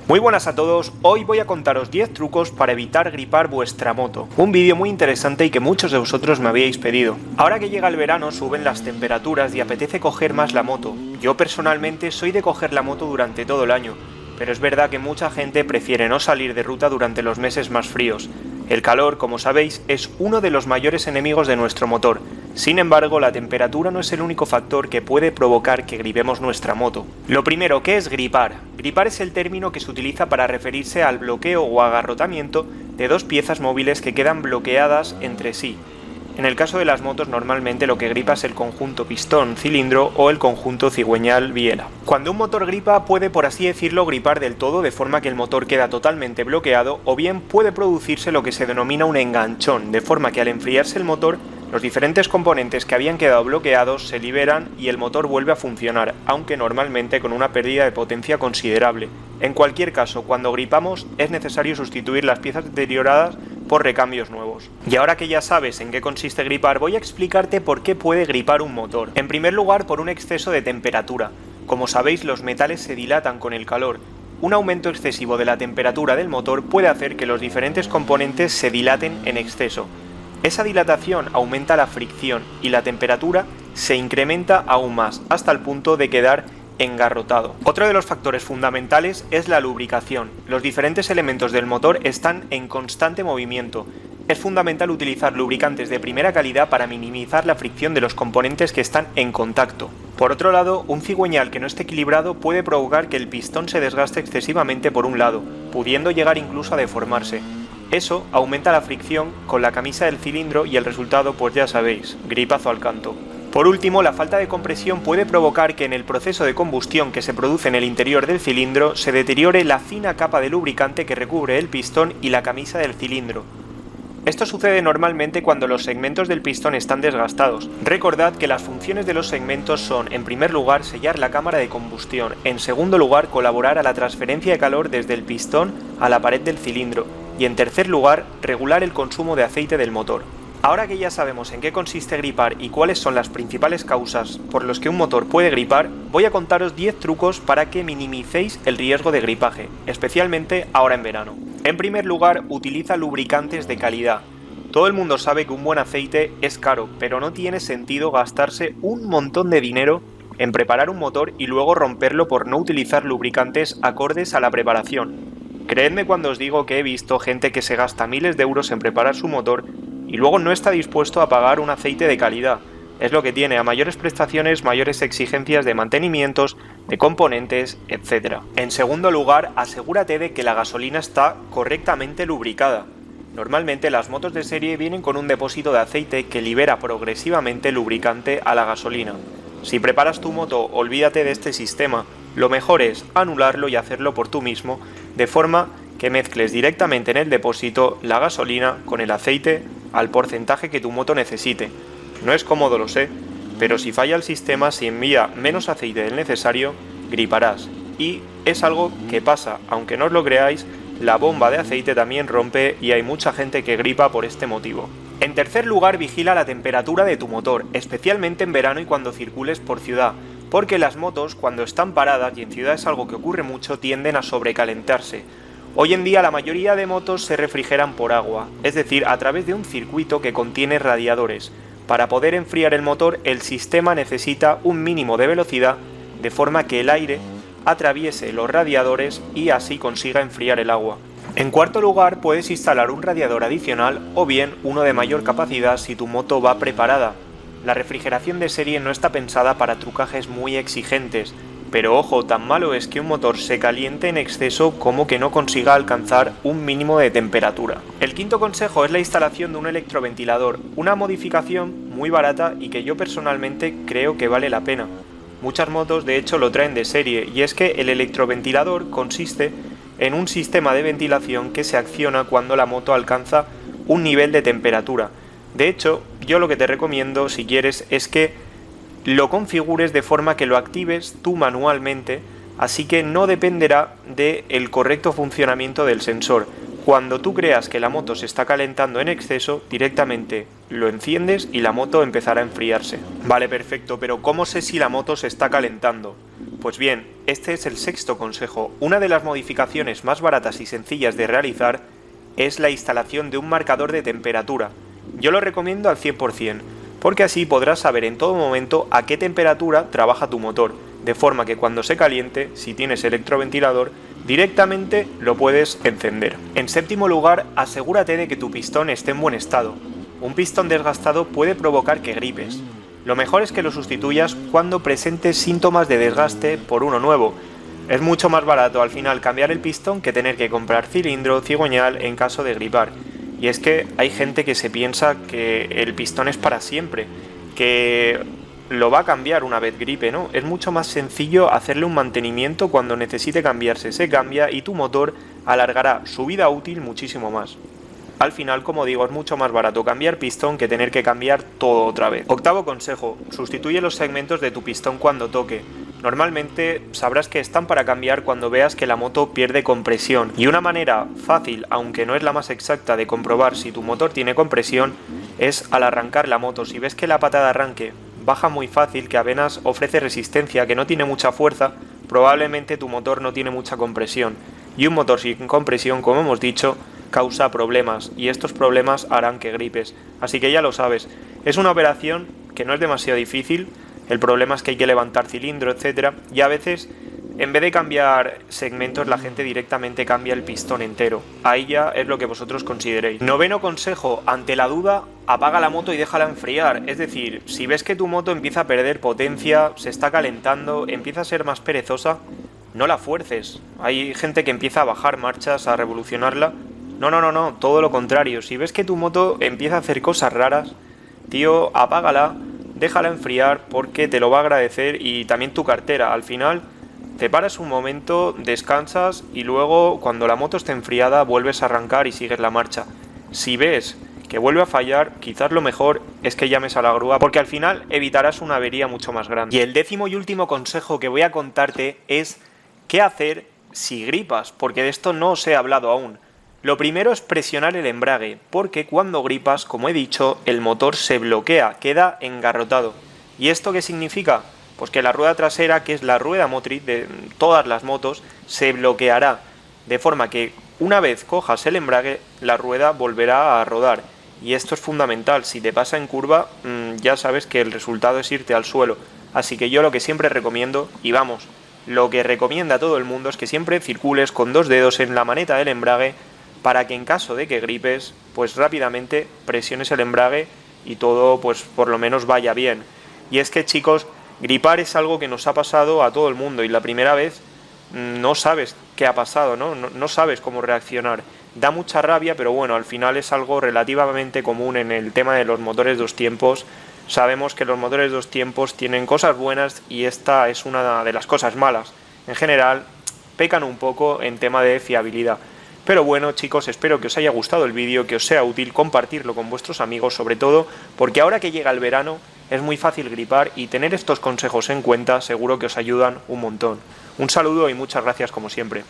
Muy buenas a todos, hoy voy a contaros 10 trucos para evitar gripar vuestra moto. Un vídeo muy interesante y que muchos de vosotros me habíais pedido. Ahora que llega el verano suben las temperaturas y apetece coger más la moto. Yo personalmente soy de coger la moto durante todo el año, pero es verdad que mucha gente prefiere no salir de ruta durante los meses más fríos. El calor, como sabéis, es uno de los mayores enemigos de nuestro motor. Sin embargo, la temperatura no es el único factor que puede provocar que gripemos nuestra moto. Lo primero, ¿qué es gripar? Gripar es el término que se utiliza para referirse al bloqueo o agarrotamiento de dos piezas móviles que quedan bloqueadas entre sí. En el caso de las motos, normalmente lo que gripa es el conjunto pistón-cilindro o el conjunto cigüeñal-biela. Cuando un motor gripa, puede, por así decirlo, gripar del todo, de forma que el motor queda totalmente bloqueado, o bien puede producirse lo que se denomina un enganchón, de forma que al enfriarse el motor, los diferentes componentes que habían quedado bloqueados se liberan y el motor vuelve a funcionar, aunque normalmente con una pérdida de potencia considerable. En cualquier caso, cuando gripamos es necesario sustituir las piezas deterioradas por recambios nuevos. Y ahora que ya sabes en qué consiste gripar, voy a explicarte por qué puede gripar un motor. En primer lugar, por un exceso de temperatura. Como sabéis, los metales se dilatan con el calor. Un aumento excesivo de la temperatura del motor puede hacer que los diferentes componentes se dilaten en exceso. Esa dilatación aumenta la fricción y la temperatura se incrementa aún más, hasta el punto de quedar engarrotado. Otro de los factores fundamentales es la lubricación. Los diferentes elementos del motor están en constante movimiento. Es fundamental utilizar lubricantes de primera calidad para minimizar la fricción de los componentes que están en contacto. Por otro lado, un cigüeñal que no esté equilibrado puede provocar que el pistón se desgaste excesivamente por un lado, pudiendo llegar incluso a deformarse. Eso aumenta la fricción con la camisa del cilindro y el resultado, pues ya sabéis, gripazo al canto. Por último, la falta de compresión puede provocar que en el proceso de combustión que se produce en el interior del cilindro se deteriore la fina capa de lubricante que recubre el pistón y la camisa del cilindro. Esto sucede normalmente cuando los segmentos del pistón están desgastados. Recordad que las funciones de los segmentos son, en primer lugar, sellar la cámara de combustión, en segundo lugar, colaborar a la transferencia de calor desde el pistón a la pared del cilindro, y en tercer lugar, regular el consumo de aceite del motor. Ahora que ya sabemos en qué consiste gripar y cuáles son las principales causas por las que un motor puede gripar, voy a contaros 10 trucos para que minimicéis el riesgo de gripaje, especialmente ahora en verano. En primer lugar, utiliza lubricantes de calidad. Todo el mundo sabe que un buen aceite es caro, pero no tiene sentido gastarse un montón de dinero en preparar un motor y luego romperlo por no utilizar lubricantes acordes a la preparación. Creedme cuando os digo que he visto gente que se gasta miles de euros en preparar su motor y luego no está dispuesto a pagar un aceite de calidad. Es lo que tiene: a mayores prestaciones, mayores exigencias de mantenimientos, de componentes, etc. En segundo lugar, asegúrate de que la gasolina está correctamente lubricada. Normalmente las motos de serie vienen con un depósito de aceite que libera progresivamente lubricante a la gasolina. Si preparas tu moto, olvídate de este sistema. Lo mejor es anularlo y hacerlo por tú mismo, de forma que mezcles directamente en el depósito la gasolina con el aceite al porcentaje que tu moto necesite. No es cómodo, lo sé, pero si falla el sistema, si envía menos aceite del necesario, griparás. Y es algo que pasa, aunque no os lo creáis, la bomba de aceite también rompe y hay mucha gente que gripa por este motivo. En tercer lugar, vigila la temperatura de tu motor, especialmente en verano y cuando circules por ciudad, porque las motos, cuando están paradas, y en ciudad es algo que ocurre mucho, tienden a sobrecalentarse. Hoy en día la mayoría de motos se refrigeran por agua, es decir, a través de un circuito que contiene radiadores. Para poder enfriar el motor, el sistema necesita un mínimo de velocidad, de forma que el aire atraviese los radiadores y así consiga enfriar el agua. En cuarto lugar, puedes instalar un radiador adicional o bien uno de mayor capacidad si tu moto va preparada. La refrigeración de serie no está pensada para trucajes muy exigentes, pero ojo, tan malo es que un motor se caliente en exceso como que no consiga alcanzar un mínimo de temperatura. El quinto consejo es la instalación de un electroventilador, una modificación muy barata y que yo personalmente creo que vale la pena. Muchas motos de hecho lo traen de serie, y es que el electroventilador consiste en un sistema de ventilación que se acciona cuando la moto alcanza un nivel de temperatura. De hecho, yo lo que te recomiendo, si quieres, es que lo configures de forma que lo actives tú manualmente, así que no dependerá del correcto funcionamiento del sensor. Cuando tú creas que la moto se está calentando en exceso, directamente lo enciendes y la moto empezará a enfriarse. Vale, perfecto, pero ¿cómo sé si la moto se está calentando? Pues bien, este es el sexto consejo. Una de las modificaciones más baratas y sencillas de realizar es la instalación de un marcador de temperatura. Yo lo recomiendo al 100%, porque así podrás saber en todo momento a qué temperatura trabaja tu motor, de forma que cuando se caliente, si tienes electroventilador, directamente lo puedes encender. En séptimo lugar, asegúrate de que tu pistón esté en buen estado. Un pistón desgastado puede provocar que gripes. Lo mejor es que lo sustituyas cuando presentes síntomas de desgaste por uno nuevo. Es mucho más barato al final cambiar el pistón que tener que comprar cilindro, cigüeñal en caso de gripar. Y es que hay gente que se piensa que el pistón es para siempre, que lo va a cambiar una vez gripe, ¿no? Es mucho más sencillo hacerle un mantenimiento cuando necesite cambiarse, se cambia y tu motor alargará su vida útil muchísimo más. Al final, como digo, es mucho más barato cambiar pistón que tener que cambiar todo otra vez. Octavo consejo, sustituye los segmentos de tu pistón cuando toque. Normalmente sabrás que están para cambiar cuando veas que la moto pierde compresión. Y una manera fácil, aunque no es la más exacta, de comprobar si tu motor tiene compresión es al arrancar la moto. Si ves que la pata de arranque baja muy fácil, que apenas ofrece resistencia, que no tiene mucha fuerza, probablemente tu motor no tiene mucha compresión. Y un motor sin compresión, como hemos dicho, causa problemas y estos problemas harán que gripes. Así que ya lo sabes, es una operación que no es demasiado difícil, el problema es que hay que levantar cilindro, etcétera, y a veces en vez de cambiar segmentos la gente directamente cambia el pistón entero. Ahí ya es lo que vosotros consideréis. Noveno consejo, ante la duda, apaga la moto y déjala enfriar. Es decir, si ves que tu moto empieza a perder potencia, se está calentando, empieza a ser más perezosa, no la fuerces. Hay gente que empieza a bajar marchas, a revolucionarla. No, todo lo contrario. Si ves que tu moto empieza a hacer cosas raras, tío, apágala, déjala enfriar porque te lo va a agradecer y también tu cartera. Al final, te paras un momento, descansas y luego, cuando la moto esté enfriada, vuelves a arrancar y sigues la marcha. Si ves que vuelve a fallar, quizás lo mejor es que llames a la grúa porque al final evitarás una avería mucho más grande. Y el décimo y último consejo que voy a contarte es qué hacer si gripas, porque de esto no os he hablado aún. Lo primero es presionar el embrague, porque cuando gripas, como he dicho, el motor se bloquea, queda engarrotado. ¿Y esto qué significa? Pues que la rueda trasera, que es la rueda motriz de todas las motos, se bloqueará, de forma que una vez cojas el embrague, la rueda volverá a rodar. Y esto es fundamental, si te pasa en curva, ya sabes que el resultado es irte al suelo. Así que yo lo que siempre recomiendo, y vamos, lo que recomienda todo el mundo es que siempre circules con 2 dedos en la maneta del embrague, para que en caso de que gripes, pues rápidamente presiones el embrague y todo pues por lo menos vaya bien. Y es que, chicos, gripar es algo que nos ha pasado a todo el mundo y la primera vez no sabes qué ha pasado, no sabes cómo reaccionar. Da mucha rabia, pero bueno, al final es algo relativamente común en el tema de los motores 2 tiempos. Sabemos que los motores 2 tiempos tienen cosas buenas y esta es una de las cosas malas. En general, pecan un poco en tema de fiabilidad. Pero bueno, chicos, espero que os haya gustado el vídeo, que os sea útil, compartirlo con vuestros amigos, sobre todo porque ahora que llega el verano es muy fácil gripar y tener estos consejos en cuenta seguro que os ayudan un montón. Un saludo y muchas gracias como siempre.